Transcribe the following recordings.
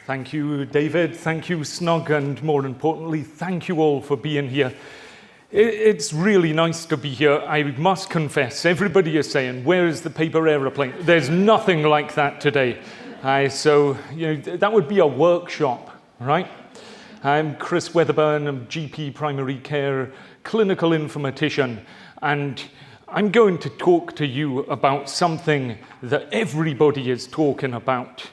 Thank you, David. Thank you, SNUG, and more importantly, thank you all for being here. It's really nice to be here. I must confess, everybody is saying, where is the paper aeroplane? There's nothing like that today. So that would be a workshop, right? I'm Chris Weatherburn, I'm GP Primary Care, Clinical Informatician, and I'm going to talk to you about something that everybody is talking about.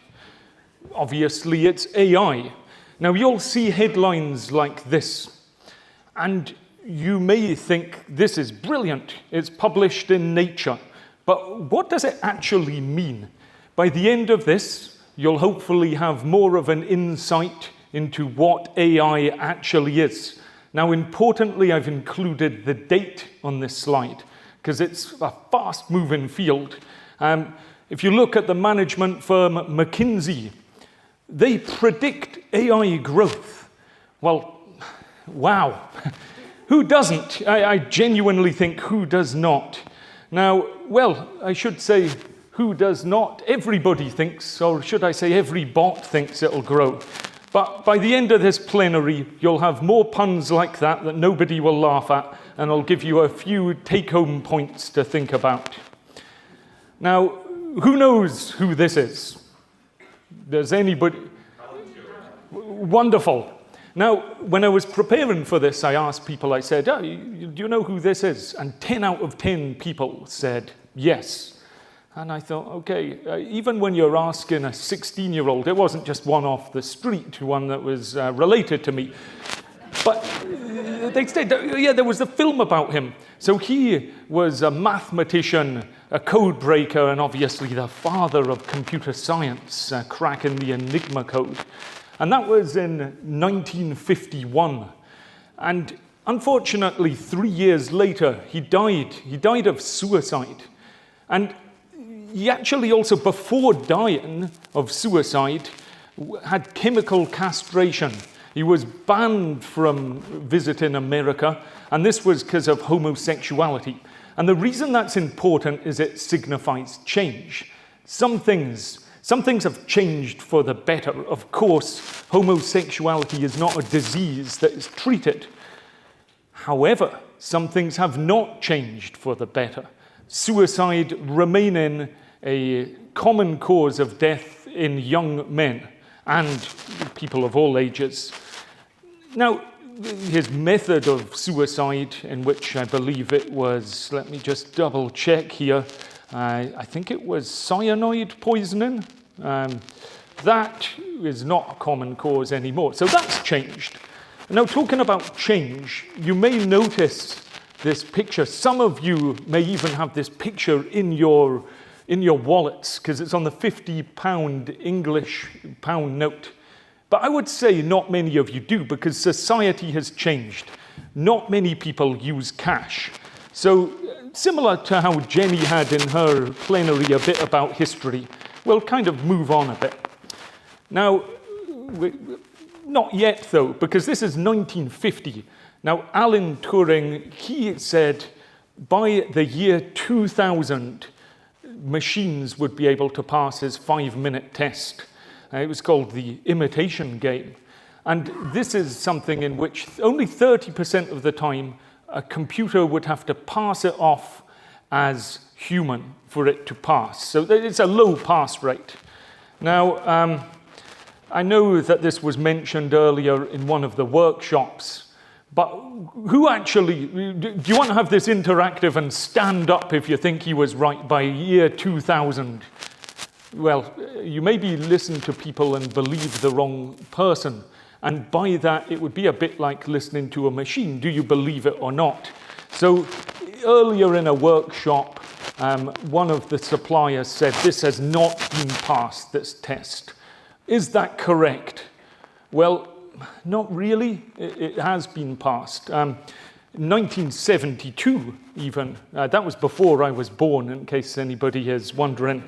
Obviously, it's AI. Now, you'll see headlines like this, and you may think this is brilliant. It's published in Nature. But what does it actually mean? By the end of this, you'll hopefully have more of an insight into what AI actually is. Now, importantly, I've included the date on this slide, because it's a fast-moving field. If you look at the management firm McKinsey, they predict AI growth. Well, wow. Who doesn't? I genuinely think who does not? Now, well, I should say who does not? Everybody thinks, or should I say every bot thinks it'll grow. But by the end of this plenary, you'll have more puns like that nobody will laugh at, and I'll give you a few take-home points to think about. Now, who knows who this is? Does anybody? Wonderful. Now, when I was preparing for this, I asked people, I said, do you know who this is? And 10 out of 10 people said yes. And I thought, okay, even when you're asking a 16-year-old, it wasn't just one off the street, one that was related to me. But they said, yeah, there was a film about him. So he was a mathematician, a code breaker, and obviously the father of computer science, cracking the Enigma code. And that was in 1951. And unfortunately, 3 years later, he died. He died of suicide. And he actually also, before dying of suicide, had chemical castration. He was banned from visiting America, and this was because of homosexuality. And the reason that's important is it signifies change. Some things have changed for the better. Of course, homosexuality is not a disease that is treated. However, some things have not changed for the better. Suicide remaining a common cause of death in young men and people of all ages. Now, his method of suicide, in which I believe it was, let me just double check here, I think it was cyanide poisoning. That is not a common cause anymore. So that's changed. Now, talking about change, you may notice this picture. Some of you may even have this picture in your wallets, because it's on the £50 English pound note. But I would say not many of you do, because society has changed. Not many people use cash. So similar to how Jenny had in her plenary a bit about history, we'll kind of move on a bit. Now, not yet though, because this is 1950. Now, Alan Turing, he said by the year 2000, machines would be able to pass his 5-minute test. It was called the imitation game. And this is something in which only 30% of the time a computer would have to pass it off as human for it to pass. So it's a low pass rate. Now, I know that this was mentioned earlier in one of the workshops, but who actually, do you want to have this interactive and stand up if you think he was right by year 2000? Well, you maybe listen to people and believe the wrong person. And by that, it would be a bit like listening to a machine. Do you believe it or not? So earlier in a workshop, one of the suppliers said, this has not been passed, this test. Is that correct? Well, not really. It has been passed. 1972 even. That was before I was born, in case anybody is wondering.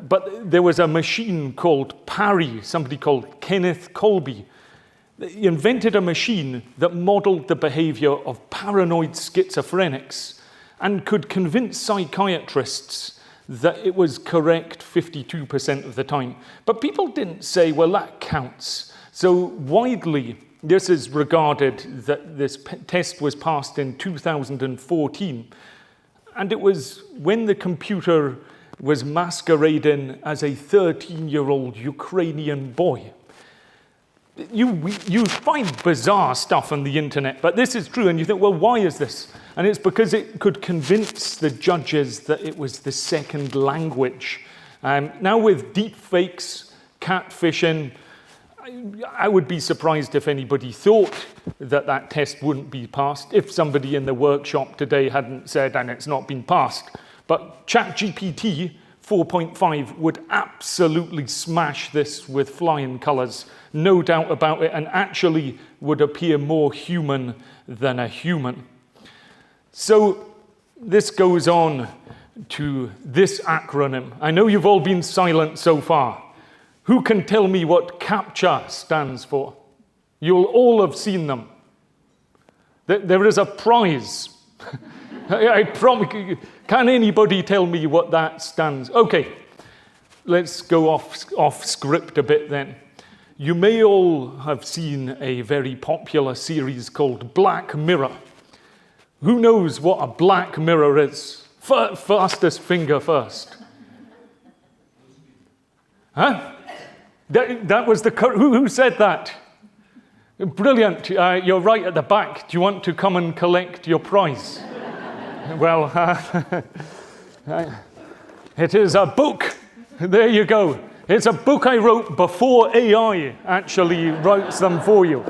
But there was a machine called Parry, somebody called Kenneth Colby. He invented a machine that modeled the behavior of paranoid schizophrenics and could convince psychiatrists that it was correct 52% of the time. But people didn't say, well, that counts. So widely, this is regarded that this test was passed in 2014. And it was when the computer was masquerading as a 13-year-old Ukrainian boy. You find bizarre stuff on the internet, but this is true, and you think, well, why is this? And it's because it could convince the judges that it was the second language. Now with deep fakes, catfishing, I would be surprised if anybody thought that that test wouldn't be passed, if somebody in the workshop today hadn't said, and it's not been passed. But ChatGPT 4.5 would absolutely smash this with flying colors, no doubt about it, and actually would appear more human than a human. So this goes on to this acronym. I know you've all been silent so far. Who can tell me what CAPTCHA stands for? You'll all have seen them. There is a prize. I promise. Can anybody tell me what that stands? Okay, let's go off script a bit then. You may all have seen a very popular series called Black Mirror. Who knows what a black mirror is? Fastest finger first. Huh? That was the... Who said that? Brilliant. You're right at the back. Do you want to come and collect your prize? Well, it is a book. There you go. It's a book I wrote before AI actually writes them for you.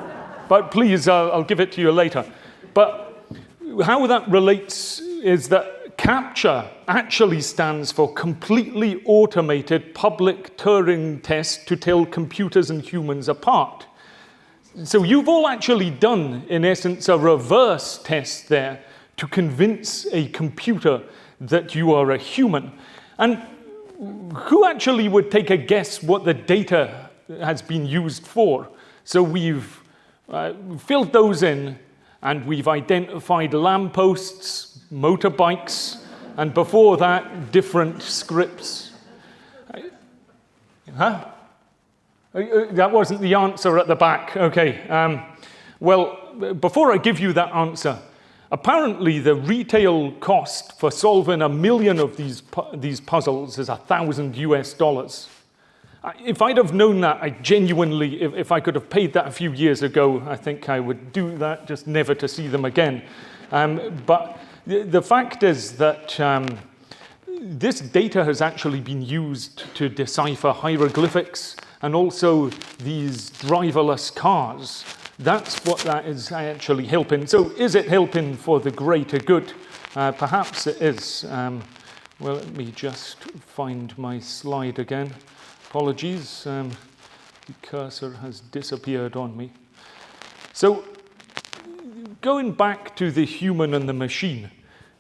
But please, I'll give it to you later. But how that relates is that CAPTCHA actually stands for Completely Automated Public Turing Test to Tell Computers and Humans Apart. So you've all actually done, in essence, a reverse test there to convince a computer that you are a human. And who actually would take a guess what the data has been used for? So we've filled those in, and we've identified lampposts, motorbikes, and before that, different scripts. Huh? That wasn't the answer at the back. Okay. Well, before I give you that answer, apparently the retail cost for solving 1 million of these puzzles is $1,000 US. If I'd have known that, I genuinely, if I could have paid that a few years ago, I think I would do that, just never to see them again. But the fact is that this data has actually been used to decipher hieroglyphics and also these driverless cars. That's what that is actually helping. So is it helping for the greater good? Perhaps it is. Well, let me just find my slide again. Apologies, the cursor has disappeared on me. So going back to the human and the machine,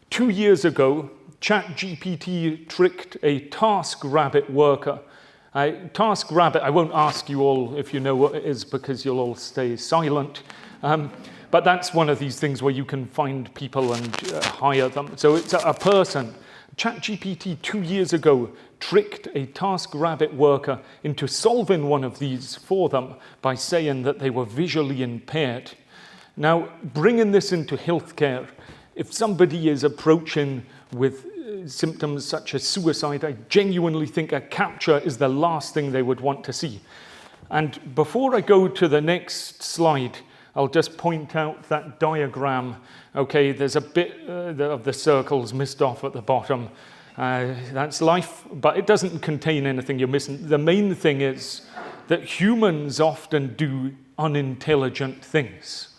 2 years ago, ChatGPT tricked a TaskRabbit worker. TaskRabbit, I won't ask you all if you know what it is because you'll all stay silent. But that's one of these things where you can find people and hire them. So it's a person. ChatGPT 2 years ago tricked a TaskRabbit worker into solving one of these for them by saying that they were visually impaired. Now, bringing this into healthcare, if somebody is approaching with symptoms such as suicide, I genuinely think a CAPTCHA is the last thing they would want to see. And before I go to the next slide, I'll just point out that diagram. Okay, there's a bit of the circles missed off at the bottom. That's life, but it doesn't contain anything you're missing. The main thing is that humans often do unintelligent things.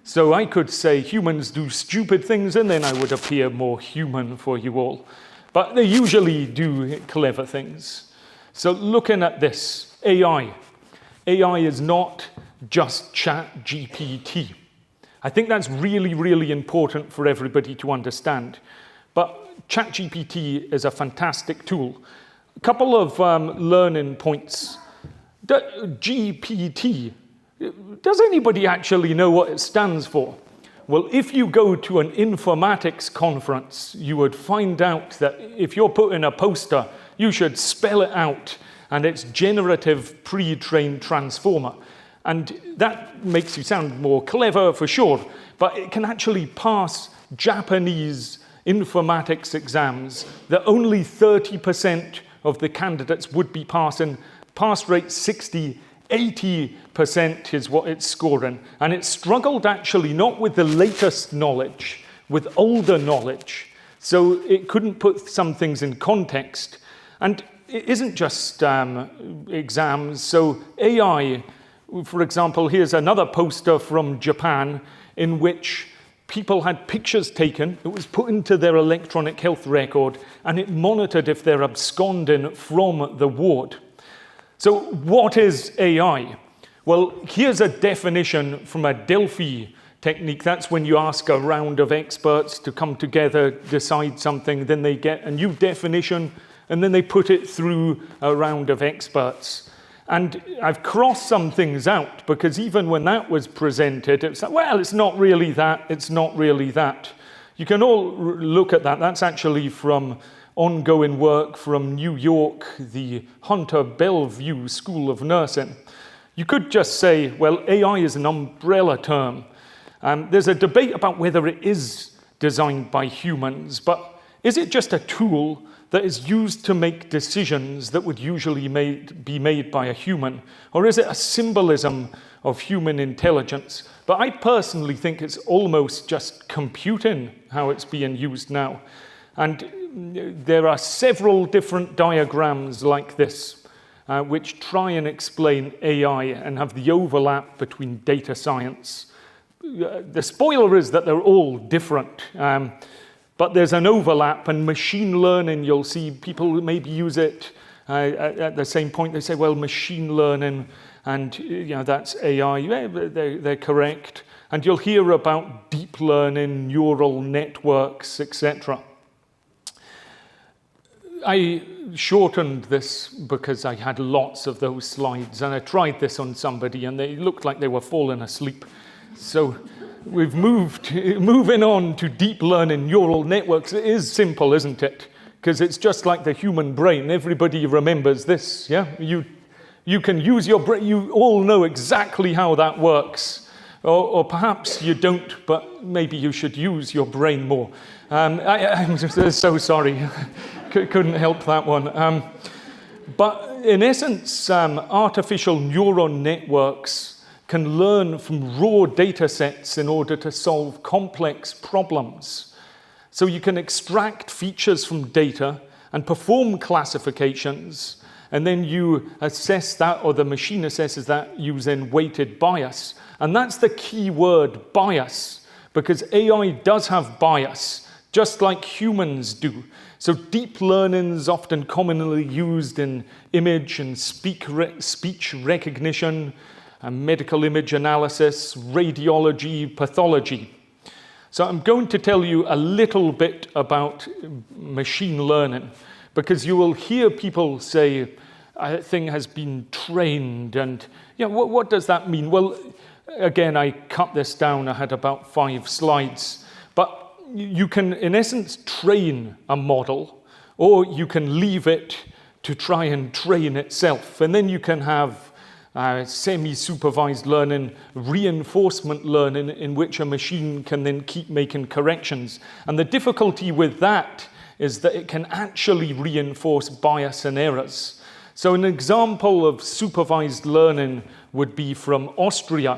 So I could say humans do stupid things, and then I would appear more human for you all. But they usually do clever things. So looking at this, AI. AI is not just ChatGPT. I think that's really, really important for everybody to understand. But ChatGPT is a fantastic tool. A couple of learning points. GPT, does anybody actually know what it stands for? Well, if you go to an informatics conference, you would find out that if you're putting a poster, you should spell it out, and it's generative pre-trained transformer. And that makes you sound more clever for sure, but it can actually pass Japanese informatics exams that only 30% of the candidates would be passing. Pass rate 80% is what it's scoring. And it struggled actually not with the latest knowledge, with older knowledge. So it couldn't put some things in context. And it isn't just exams. So AI, for example, here's another poster from Japan in which people had pictures taken, it was put into their electronic health record, and it monitored if they're absconding from the ward. So what is AI? Well, here's a definition from a Delphi technique. That's when you ask a round of experts to come together, decide something, then they get a new definition, and then they put it through a round of experts. And I've crossed some things out, because even when that was presented, it's like, well, it's not really that, it's not really that. You can all look at that. That's actually from ongoing work from New York, the Hunter Bellevue School of Nursing. You could just say, well, AI is an umbrella term. There's a debate about whether it is designed by humans, but is it just a tool that is used to make decisions that would usually be made by a human? Or is it a symbolism of human intelligence? But I personally think it's almost just computing how it's being used now. And there are several different diagrams like this, which try and explain AI and have the overlap between data science. The spoiler is that they're all different. But there's an overlap, and machine learning, you'll see people maybe use it at the same point. They say, well, machine learning, and that's AI. Yeah, they're correct. And you'll hear about deep learning, neural networks, etc. I shortened this because I had lots of those slides, and I tried this on somebody, and they looked like they were falling asleep. So we've moving on to deep learning neural networks. It is simple, isn't it? Because it's just like the human brain. Everybody remembers this, yeah? You can use your brain. You all know exactly how that works. Or perhaps you don't, but maybe you should use your brain more. I'm so sorry. Couldn't help that one. But in essence, artificial neural networks can learn from raw data sets in order to solve complex problems. So you can extract features from data and perform classifications, and then you assess that, or the machine assesses that using weighted bias. And that's the key word, bias, because AI does have bias, just like humans do. So deep learning is often commonly used in image and speech recognition, medical image analysis, radiology, pathology. So I'm going to tell you a little bit about machine learning, because you will hear people say a thing has been trained, and what does that mean? Well, again, I cut this down. I had about 5 slides. But you can, in essence, train a model, or you can leave it to try and train itself. And then you can have semi-supervised learning, reinforcement learning, in which a machine can then keep making corrections. And the difficulty with that is that it can actually reinforce bias and errors. So an example of supervised learning would be from Austria,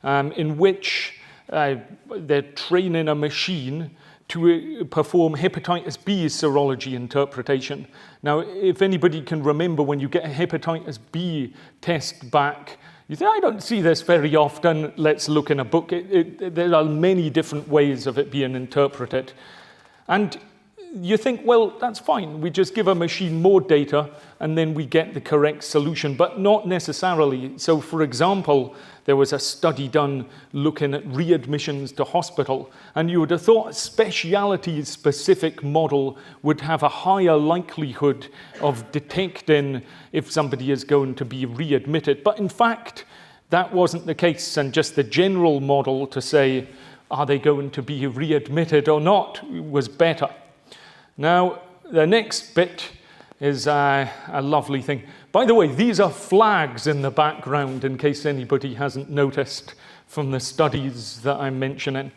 in which they're training a machine to perform hepatitis B serology interpretation. Now, if anybody can remember when you get a hepatitis B test back, you think, I don't see this very often, let's look in a book. There are many different ways of it being interpreted. And you think, well, that's fine. We just give a machine more data and then we get the correct solution, but not necessarily. So, for example, there was a study done looking at readmissions to hospital, and you would have thought a speciality-specific model would have a higher likelihood of detecting if somebody is going to be readmitted. But in fact, that wasn't the case, and just the general model to say, are they going to be readmitted or not, was better. Now, the next bit is a lovely thing. By the way, these are flags in the background, in case anybody hasn't noticed from the studies that I'm mentioning.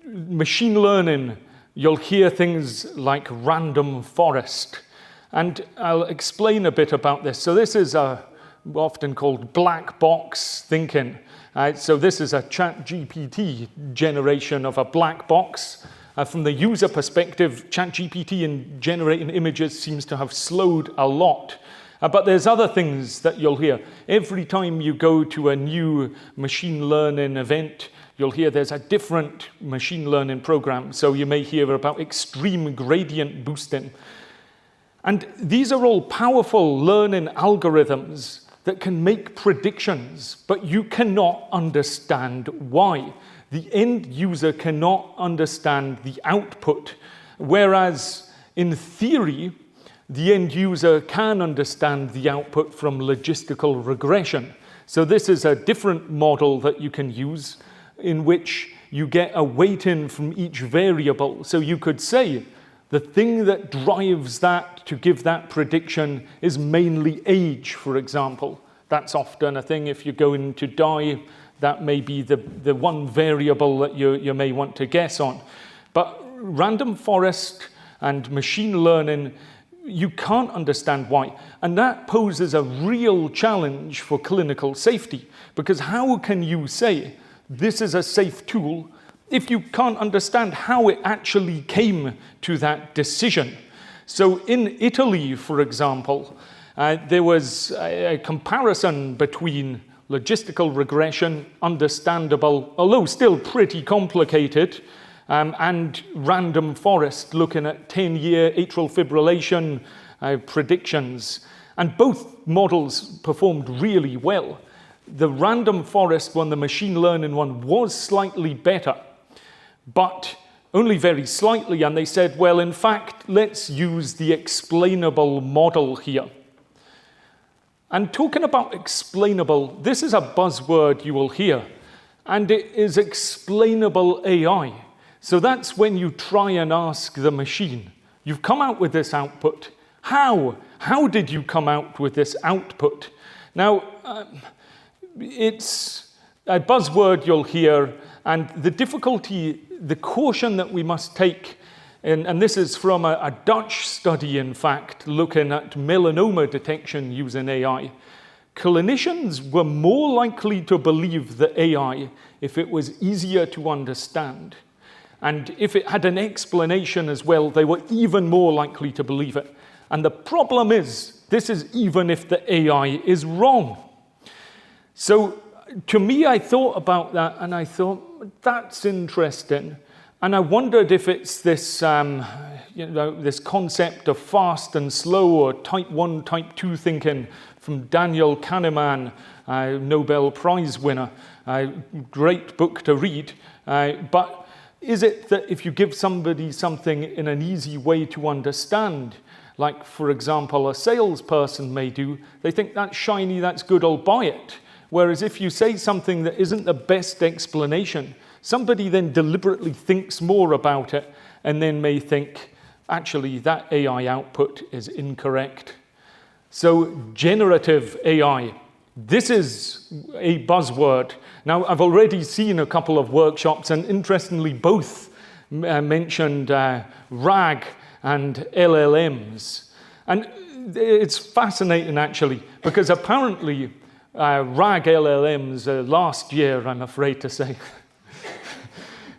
Machine learning, you'll hear things like random forest. And I'll explain a bit about this. So this is often called black box thinking. So this is a ChatGPT generation of a black box. From the user perspective, ChatGPT in generating images seems to have slowed a lot. But there's other things that you'll hear. Every time you go to a new machine learning event, you'll hear there's a different machine learning program. So you may hear about extreme gradient boosting. And these are all powerful learning algorithms that can make predictions, but you cannot understand why. The end user cannot understand the output, whereas in theory, the end user can understand the output from logistical regression. So this is a different model that you can use in which you get a weighting from each variable. So you could say the thing that drives that to give that prediction is mainly age, for example. That's often a thing. If you're going to die, that may be the one variable that you may want to guess on. But random forest and machine learning, you can't understand why. And that poses a real challenge for clinical safety, because how can you say this is a safe tool if you can't understand how it actually came to that decision? So in Italy, for example, there was a comparison between logistical regression, understandable, although still pretty complicated, and random forest, looking at 10-year atrial fibrillation predictions. And both models performed really well. The random forest one, the machine learning one, was slightly better, but only very slightly. And they said, well, in fact, let's use the explainable model here. And talking about explainable, this is a buzzword you will hear, and it is explainable AI. So that's when you try and ask the machine, you've come out with this output. How? How did you come out with this output? Now, it's a buzzword you'll hear, and the difficulty, the caution that we must take, and this is from a Dutch study, in fact, looking at melanoma detection using AI. Clinicians were more likely to believe the AI if it was easier to understand. And if it had an explanation as well, they were even more likely to believe it. And the problem is, this is even if the AI is wrong. So to me, I thought about that, and I thought, that's interesting. And I wondered if it's this, this concept of fast and slow, or type 1, type 2 thinking from Daniel Kahneman, Nobel Prize winner. Great book to read. But is it that if you give somebody something in an easy way to understand, like, for example, a salesperson may do, they think that's shiny, that's good, I'll buy it. Whereas if you say something that isn't the best explanation, somebody then deliberately thinks more about it and then may think, actually, that AI output is incorrect. So generative AI, this is a buzzword. Now, I've already seen a couple of workshops, and interestingly, both mentioned RAG and LLMs. And it's fascinating, actually, because apparently RAG LLMs last year, I'm afraid to say,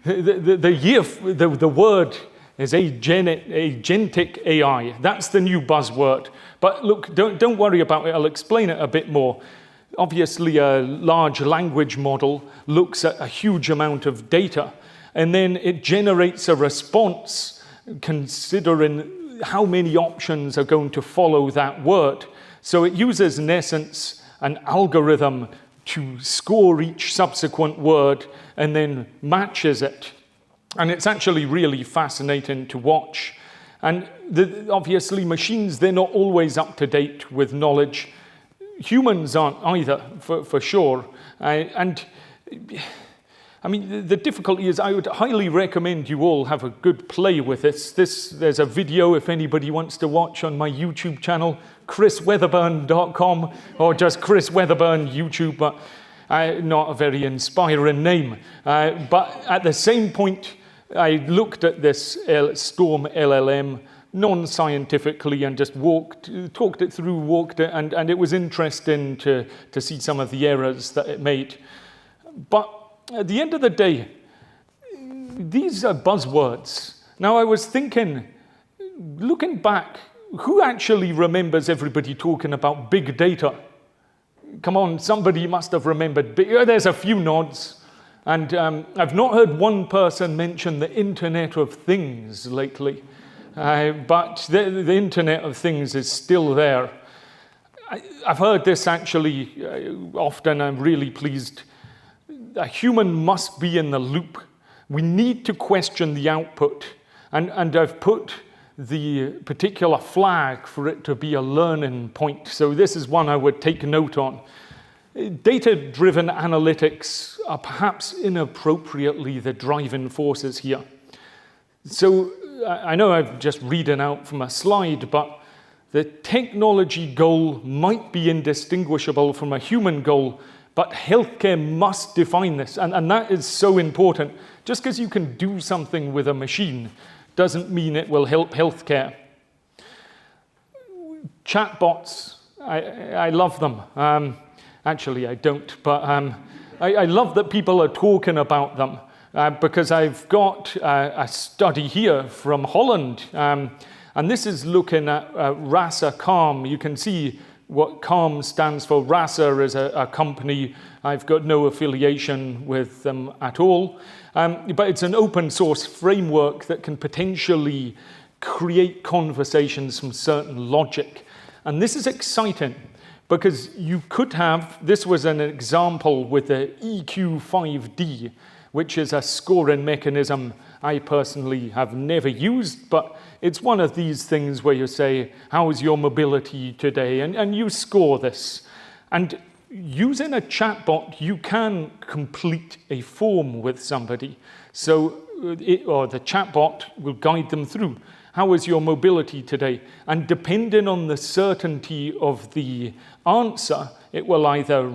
the word is agentic AI. That's the new buzzword. But look, don't worry about it. I'll explain it a bit more. Obviously, a large language model looks at a huge amount of data, and then it generates a response considering how many options are going to follow that word. So it uses, in essence, an algorithm to score each subsequent word and then matches it. And it's actually really fascinating to watch. And obviously, machines, they're not always up to date with knowledge. Humans aren't either, for sure. And I mean, the difficulty is I would highly recommend you all have a good play with this. There's a video if anybody wants to watch on my YouTube channel, chrisweatherburn.com, or just Chris Weatherburn YouTube, but not a very inspiring name. But at the same point, I looked at this Storm LLM non-scientifically and just talked it through, walked it, and it was interesting to see some of the errors that it made. But at the end of the day, these are buzzwords. Now, I was thinking, looking back, who actually remembers everybody talking about big data? Come on, somebody must have remembered. There's a few nods. And I've not heard one person mention the Internet of Things lately. But the Internet of Things is still there. I've heard this actually often. I'm really pleased. A human must be in the loop. We need to question the output. And I've put the particular flag for it to be a learning point. So this is one I would take note on. Data-driven analytics are perhaps inappropriately the driving forces here. So I know I've just reading out from a slide, but the technology goal might be indistinguishable from a human goal, but healthcare must define this, and that is so important. Just because you can do something with a machine doesn't mean it will help healthcare. Chatbots, I love them. Actually, I don't, but I love that people are talking about them because I've got a study here from Holland, and this is looking at Rasa Calm. You can see what CALM stands for. Rasa is a company. I've got no affiliation with them at all. But it's an open source framework that can potentially create conversations from certain logic. And this is exciting because you could have, this was an example with the EQ5D, which is a scoring mechanism I personally have never used, but it's one of these things where you say, how is your mobility today? And you score this. And using a chatbot, you can complete a form with somebody. So, or the chatbot will guide them through. How is your mobility today? And depending on the certainty of the answer, it will either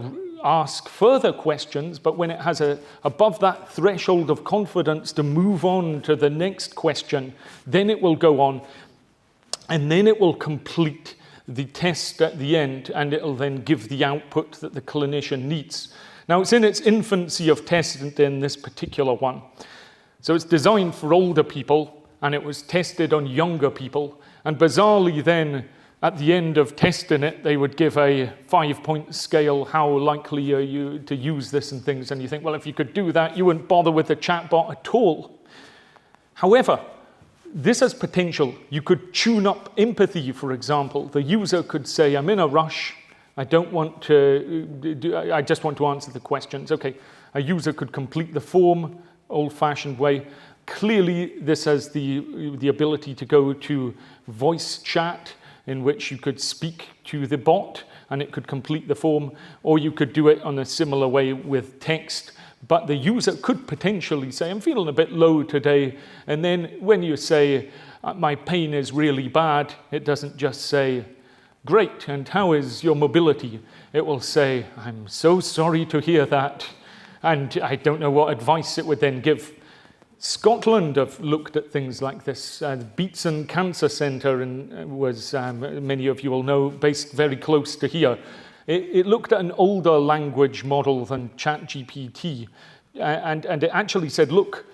ask further questions, but when it has above that threshold of confidence to move on to the next question, then it will go on, and then it will complete the test at the end, and it'll then give the output that the clinician needs. Now, it's in its infancy of testing in this particular one. So it's designed for older people, and it was tested on younger people, and bizarrely then, at the end of testing it, they would give a 5-point scale, how likely are you to use this and things, and you think, well, if you could do that, you wouldn't bother with the chatbot at all. However, this has potential. You could tune up empathy, for example. The user could say, I'm in a rush, I just want to answer the questions. Okay, a user could complete the form, old-fashioned way. Clearly, this has the ability to go to voice chat, in which you could speak to the bot and it could complete the form, or you could do it on a similar way with text. But the user could potentially say, I'm feeling a bit low today. And then when you say, my pain is really bad, it doesn't just say, great, and how is your mobility? It will say, I'm so sorry to hear that. And I don't know what advice it would then give. Scotland have looked at things like this. Beatson Cancer Centre was, many of you will know, based very close to here. It looked at an older language model than ChatGPT, and it actually said, look,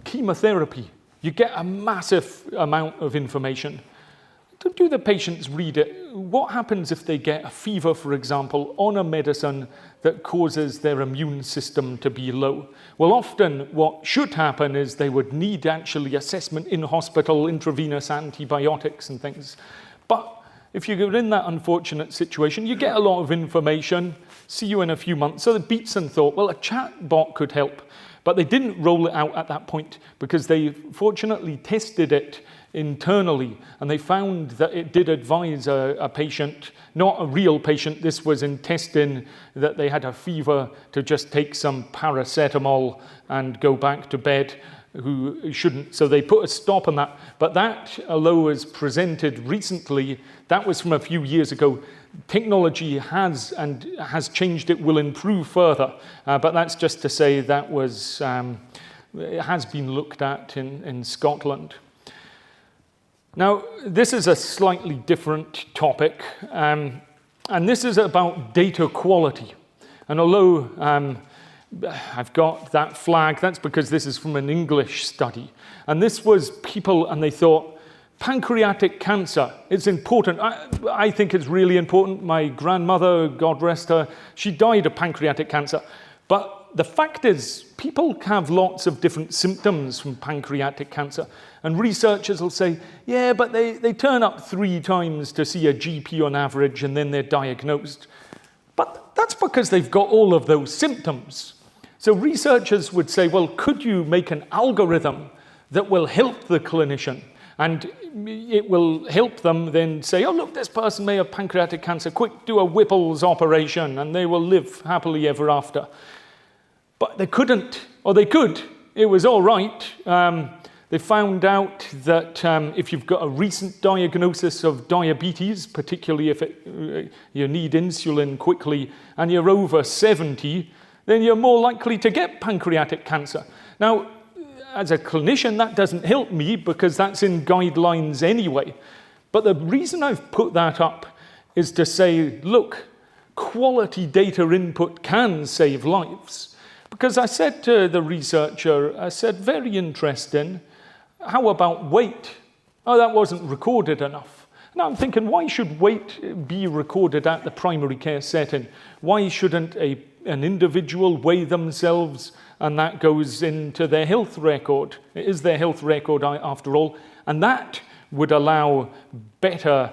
chemotherapy, you get a massive amount of information. Do the patients read it? What happens if they get a fever, for example, on a medicine that causes their immune system to be low? Well, often what should happen is they would need actually assessment in hospital, intravenous antibiotics and things. But if you're in that unfortunate situation, you get a lot of information, see you in a few months. So the Beatson thought, well, a chatbot could help. But they didn't roll it out at that point because they fortunately tested it internally, and they found that it did advise a patient, not a real patient, this was in testing, that they had a fever, to just take some paracetamol and go back to bed, who shouldn't. So they put a stop on that. But that, although was presented recently, that was from a few years ago. Technology has changed, it will improve further. But that's just to say that was, it has been looked at in Scotland. Now, this is a slightly different topic, and this is about data quality. And although I've got that flag, that's because this is from an English study. And this was people, and they thought, pancreatic cancer, it's important. I think it's really important. My grandmother, God rest her, she died of pancreatic cancer. But the fact is, people have lots of different symptoms from pancreatic cancer. And researchers will say, yeah, but they turn up 3 times to see a GP on average, and then they're diagnosed. But that's because they've got all of those symptoms. So researchers would say, well, could you make an algorithm that will help the clinician? And it will help them then say, oh, look, this person may have pancreatic cancer. Quick, do a Whipple's operation, and they will live happily ever after. But they couldn't, or they could. It was all right. They found out that if you've got a recent diagnosis of diabetes, particularly if you need insulin quickly, and you're over 70, then you're more likely to get pancreatic cancer. Now, as a clinician, that doesn't help me because that's in guidelines anyway. But the reason I've put that up is to say, look, quality data input can save lives. Because I said to the researcher, I said, very interesting, how about weight? Oh, that wasn't recorded enough. Now I'm thinking, why should weight be recorded at the primary care setting? Why shouldn't an individual weigh themselves and that goes into their health record? It is their health record after all, and that would allow better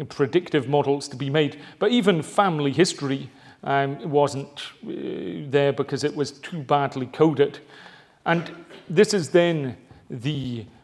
predictive models to be made. But even family history wasn't there because it was too badly coded. And this is then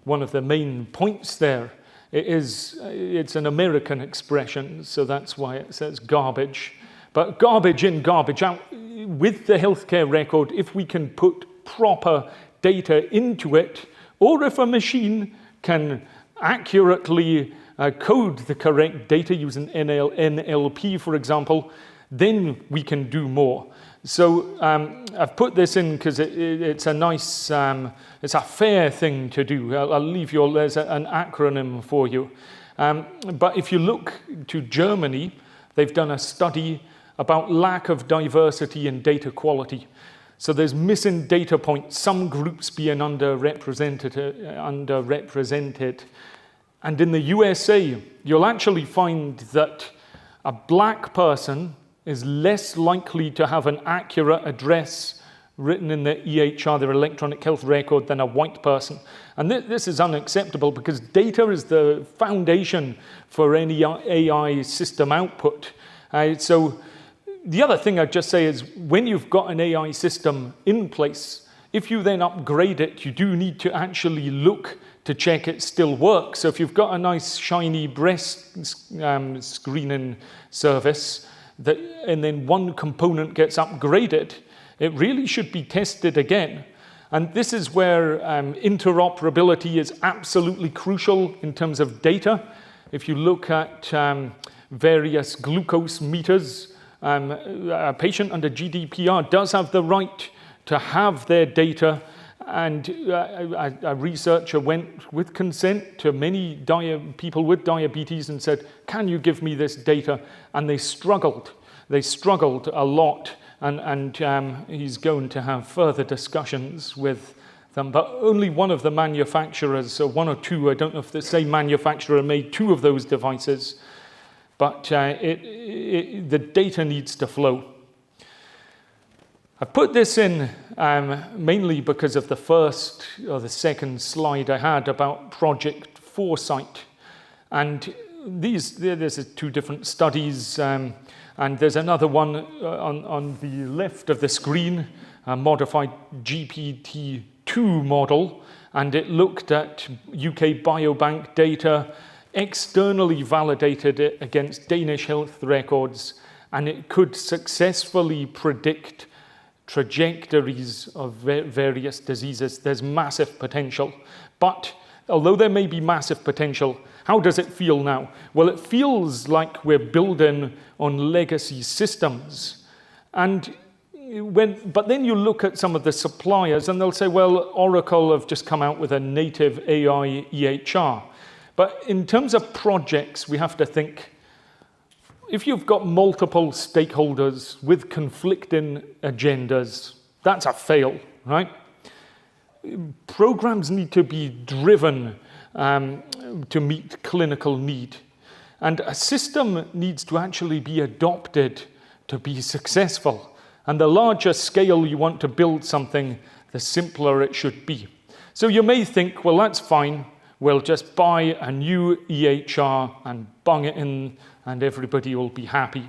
one of the main points there. It's an American expression, so that's why it says garbage. But garbage in, garbage out. With the healthcare record, if we can put proper data into it, or if a machine can accurately code the correct data using NLP, for example, then we can do more. So I've put this in because it's a nice, it's a fair thing to do. I'll leave you all, there's an acronym for you. But if you look to Germany, they've done a study about lack of diversity in data quality. So there's missing data points, some groups being underrepresented. And in the USA, you'll actually find that a black person is less likely to have an accurate address written in the EHR, their electronic health record, than a white person. And this is unacceptable because data is the foundation for any AI system output. So the other thing I'd just say is when you've got an AI system in place, if you then upgrade it, you do need to actually look to check it still works. So if you've got a nice shiny breast screening service, and then one component gets upgraded, it really should be tested again. And this is where interoperability is absolutely crucial in terms of data. If you look at various glucose meters, a patient under GDPR does have the right to have their data, and a researcher went with consent to many people with diabetes and said, can you give me this data? And they struggled. They struggled a lot, and he's going to have further discussions with them. But only one of the manufacturers, or one or two, I don't know if the same manufacturer made 2 of those devices, but the data needs to flow. I put this in mainly because of the first or the second slide I had about Project Foresight. And there's 2 different studies, and there's another one on the left of the screen a modified GPT-2 model, and it looked at UK Biobank data, externally validated it against Danish health records, and it could successfully predict trajectories of various diseases. There's massive potential. But although there may be massive potential, how does it feel now? Well, it feels like we're building on legacy systems. But then you look at some of the suppliers and they'll say, well, Oracle have just come out with a native AI EHR. But in terms of projects, we have to think, if you've got multiple stakeholders with conflicting agendas, that's a fail, right? Programs need to be driven to meet clinical need. And a system needs to actually be adopted to be successful. And the larger scale you want to build something, the simpler it should be. So you may think, well, that's fine. We'll just buy a new EHR and bung it in and everybody will be happy.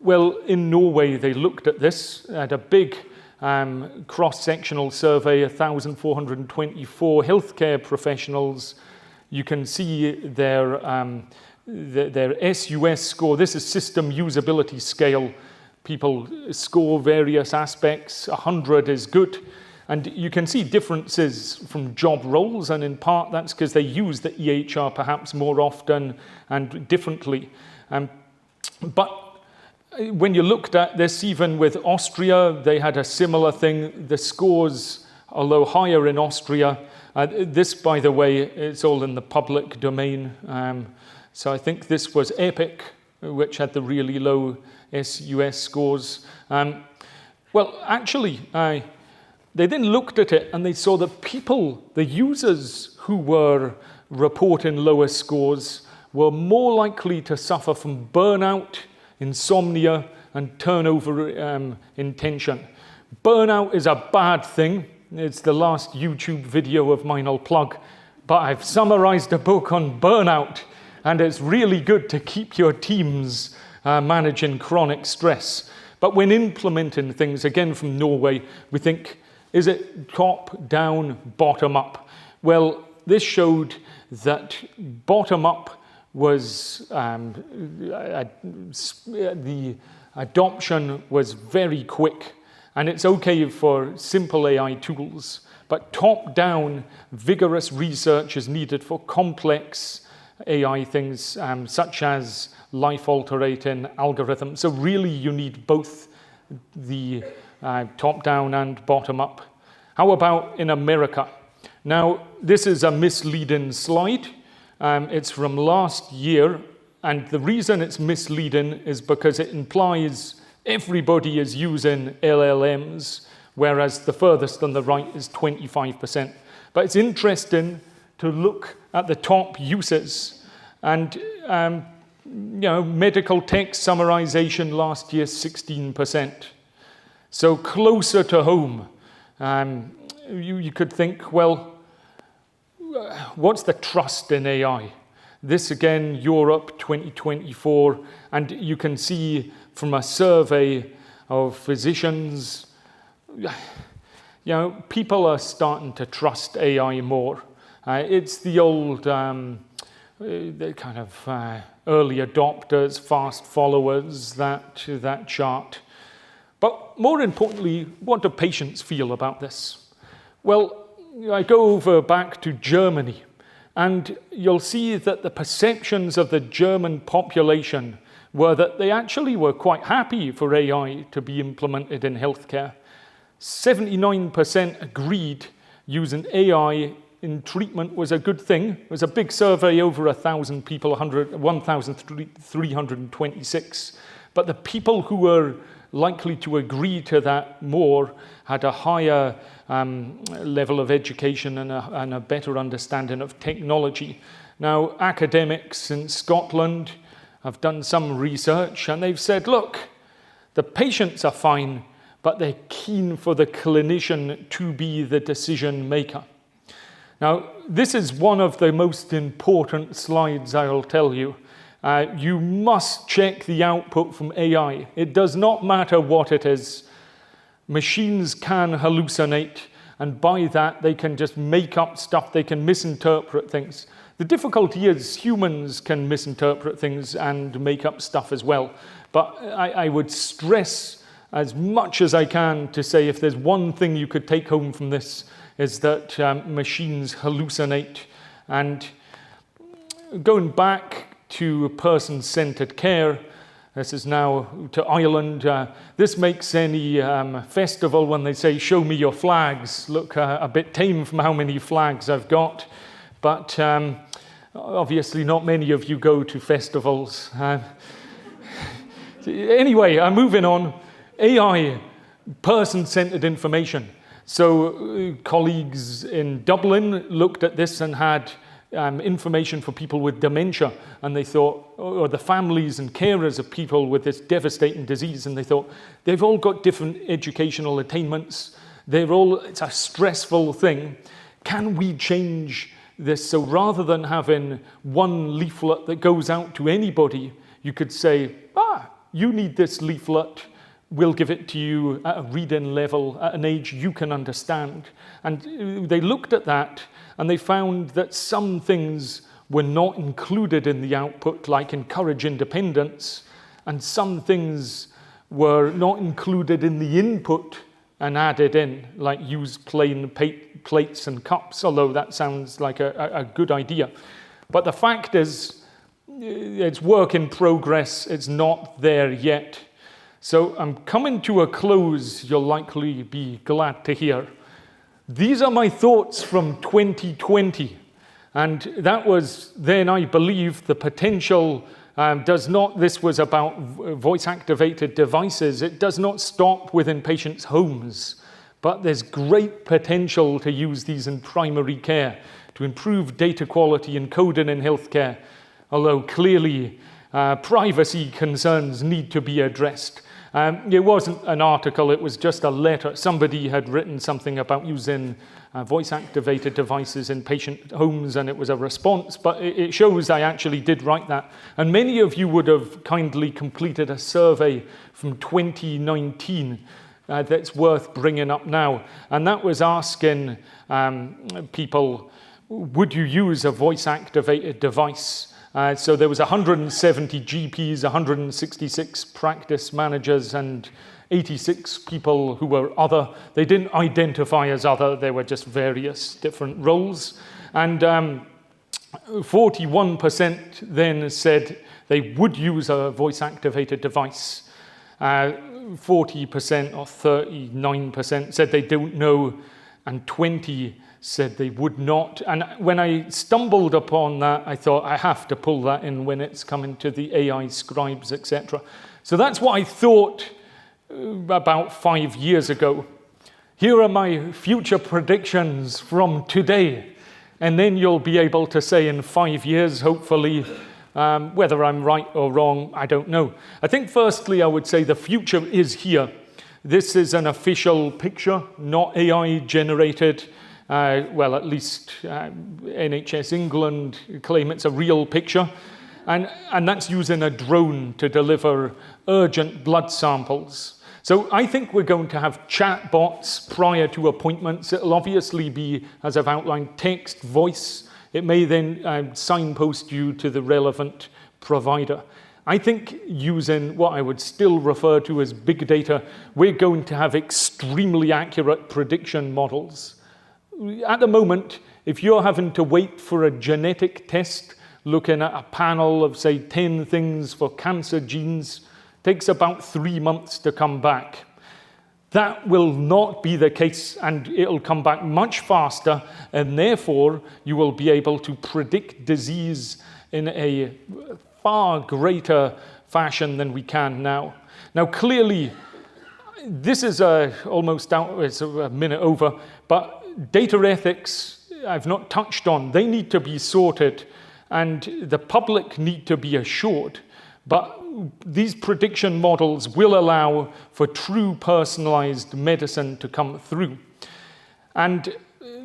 Well, in Norway, they looked at this at a big cross-sectional survey, 1,424 healthcare professionals. You can see their SUS score. This is system usability scale. People score various aspects. 100 is good. And you can see differences from job roles, and in part that's because they use the EHR perhaps more often and differently. But when you looked at this, even with Austria, they had a similar thing. The scores, although higher in Austria, this, by the way, it's all in the public domain. So I think this was Epic, which had the really low SUS scores. Well, actually, they then looked at it and they saw that people, the users who were reporting lower scores, were more likely to suffer from burnout, insomnia, and turnover intention. Burnout is a bad thing. It's the last YouTube video of mine I'll plug. But I've summarized a book on burnout, and it's really good to keep your teams managing chronic stress. But when implementing things, again from Norway, we think, is it top down, bottom up? Well, this showed that bottom up was the adoption was very quick, and it's okay for simple AI tools, but top down, vigorous research is needed for complex AI things such as life-altering algorithms. So really you need both the top-down and bottom-up. How about in America? Now, this is a misleading slide. It's from last year, and the reason it's misleading is because it implies everybody is using LLMs, whereas the furthest on the right is 25%. But it's interesting to look at the top uses. And medical text summarization last year, 16%. So closer to home, you could think, well, what's the trust in AI? This again, Europe 2024, and you can see from a survey of physicians, people are starting to trust AI more. It's the old the kind of early adopters, fast followers, that chart. But more importantly, what do patients feel about this? Well, I go over back to Germany, and you'll see that the perceptions of the German population were that they actually were quite happy for AI to be implemented in healthcare. 79% agreed using AI in treatment was a good thing. It was a big survey, over 1,000 people, 1,326. But the people who were likely to agree to that more had a higher level of education and a better understanding of technology. Now, academics in Scotland have done some research, and they've said, look, the patients are fine, but they're keen for the clinician to be the decision maker. Now, this is one of the most important slides I'll tell you. You must check the output from AI. It does not matter what it is. Machines can hallucinate, and by that they can just make up stuff, they can misinterpret things. The difficulty is humans can misinterpret things and make up stuff as well. But I would stress as much as I can to say if there's one thing you could take home from this is that machines hallucinate. And going back to person-centered care, this is now to Ireland. This makes any festival when they say, show me your flags, look a bit tame from how many flags I've got. But obviously not many of you go to festivals. Anyway, I'm moving on. AI, person-centered information. So colleagues in Dublin looked at this and had information for people with dementia, and they thought, or the families and carers of people with this devastating disease, and they thought, they've all got different educational attainments, it's a stressful thing. Can we change this? So rather than having one leaflet that goes out to anybody, you could say, you need this leaflet, we'll give it to you at a reading level, at an age you can understand. And they looked at that, and they found that some things were not included in the output, like encourage independence, and some things were not included in the input and added in, like use plain plates and cups, although that sounds like a good idea. But the fact is, it's work in progress, it's not there yet. So I'm coming to a close, you'll likely be glad to hear. These are my thoughts from 2020. And that was then, I believe, the potential this was about voice-activated devices. It does not stop within patients' homes, but there's great potential to use these in primary care to improve data quality and coding in healthcare, although clearly privacy concerns need to be addressed. It wasn't an article, it was just a letter. Somebody had written something about using voice-activated devices in patient homes, and it was a response, but it shows I actually did write that. And many of you would have kindly completed a survey from 2019 that's worth bringing up now. And that was asking people, would you use a voice-activated device? So there was 170 GPs, 166 practice managers, and 86 people who were other. They didn't identify as other, they were just various different roles. And 41% then said they would use a voice-activated device. 40% or 39% said they don't know, and 20% said they would not. And when I stumbled upon that, I thought I have to pull that in when it's coming to the AI scribes, etc. So that's what I thought about 5 years ago. Here are my future predictions from today. And then you'll be able to say in 5 years, hopefully, whether I'm right or wrong, I don't know. I think firstly, I would say the future is here. This is an official picture, not AI generated. Well, at least NHS England claim it's a real picture. And that's using a drone to deliver urgent blood samples. So I think we're going to have chatbots prior to appointments. It'll obviously be, as I've outlined, text, voice. It may then signpost you to the relevant provider. I think using what I would still refer to as big data, we're going to have extremely accurate prediction models. At the moment, if you're having to wait for a genetic test, looking at a panel of, say, 10 things for cancer genes, takes about 3 months to come back. That will not be the case, and it'll come back much faster, and therefore you will be able to predict disease in a far greater fashion than we can now. Now, clearly, this is almost out, it's a minute over, but data ethics, I've not touched on. They need to be sorted, and the public need to be assured. But these prediction models will allow for true personalized medicine to come through. And,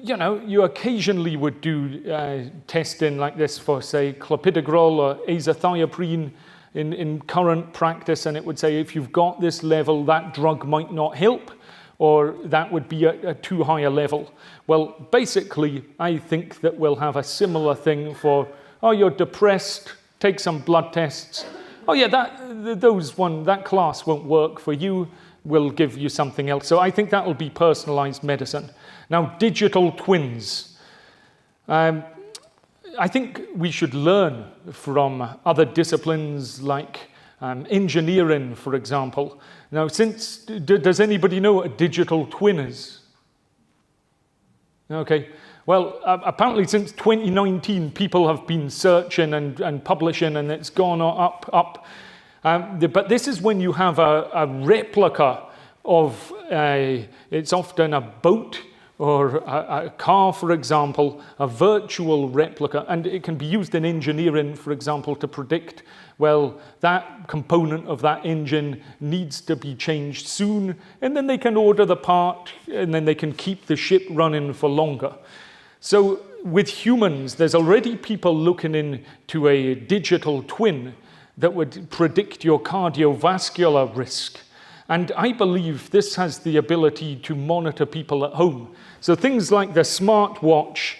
you know, you occasionally would do testing like this for, say, clopidogrel or azathioprine in current practice, and it would say if you've got this level, that drug might not help. or that would be a too high a level. Well, basically, I think that we'll have a similar thing for, oh, you're depressed, take some blood tests. Oh yeah, that class won't work for you, we'll give you something else. So I think that will be personalized medicine. Now, digital twins. I think we should learn from other disciplines like engineering, for example. Now, does anybody know what a digital twin is? Okay. Well, apparently since 2019, people have been searching and publishing, and it's gone up. But this is when you have a replica of it's often a boat or a car, for example, a virtual replica. And it can be used in engineering, for example, to predict, well, that component of that engine needs to be changed soon, and then they can order the part, and then they can keep the ship running for longer. So with humans, there's already people looking into a digital twin that would predict your cardiovascular risk. And I believe this has the ability to monitor people at home. So things like the smartwatch,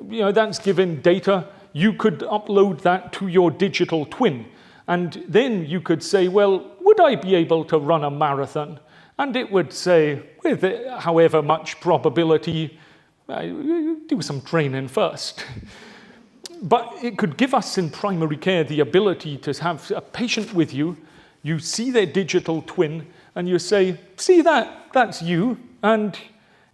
that's given data. You could upload that to your digital twin. And then you could say, well, would I be able to run a marathon? And it would say, with however much probability, do some training first. But it could give us in primary care the ability to have a patient with you, you see their digital twin, and you say, see that's you, and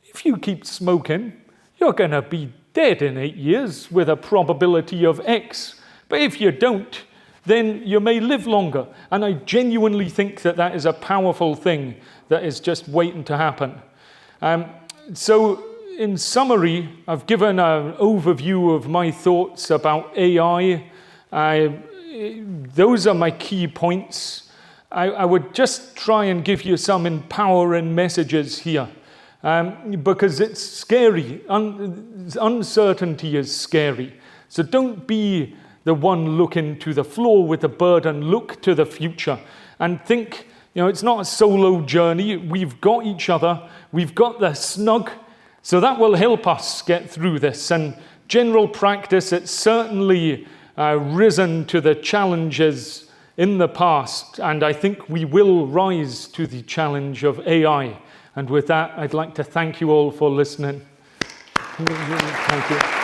if you keep smoking, you're going to be dead in 8 years with a probability of X. But if you don't, then you may live longer. And I genuinely think that is a powerful thing that is just waiting to happen. So in summary, I've given an overview of my thoughts about AI. Those are my key points. I would just try and give you some empowering messages here, because it's scary. Uncertainty is scary. So don't be the one looking to the floor with the burden. Look to the future and think, it's not a solo journey. We've got each other. We've got the SNUG. So that will help us get through this. And general practice, it's certainly risen to the challenges in the past, and I think we will rise to the challenge of AI. And with that, I'd like to thank you all for listening. Thank you.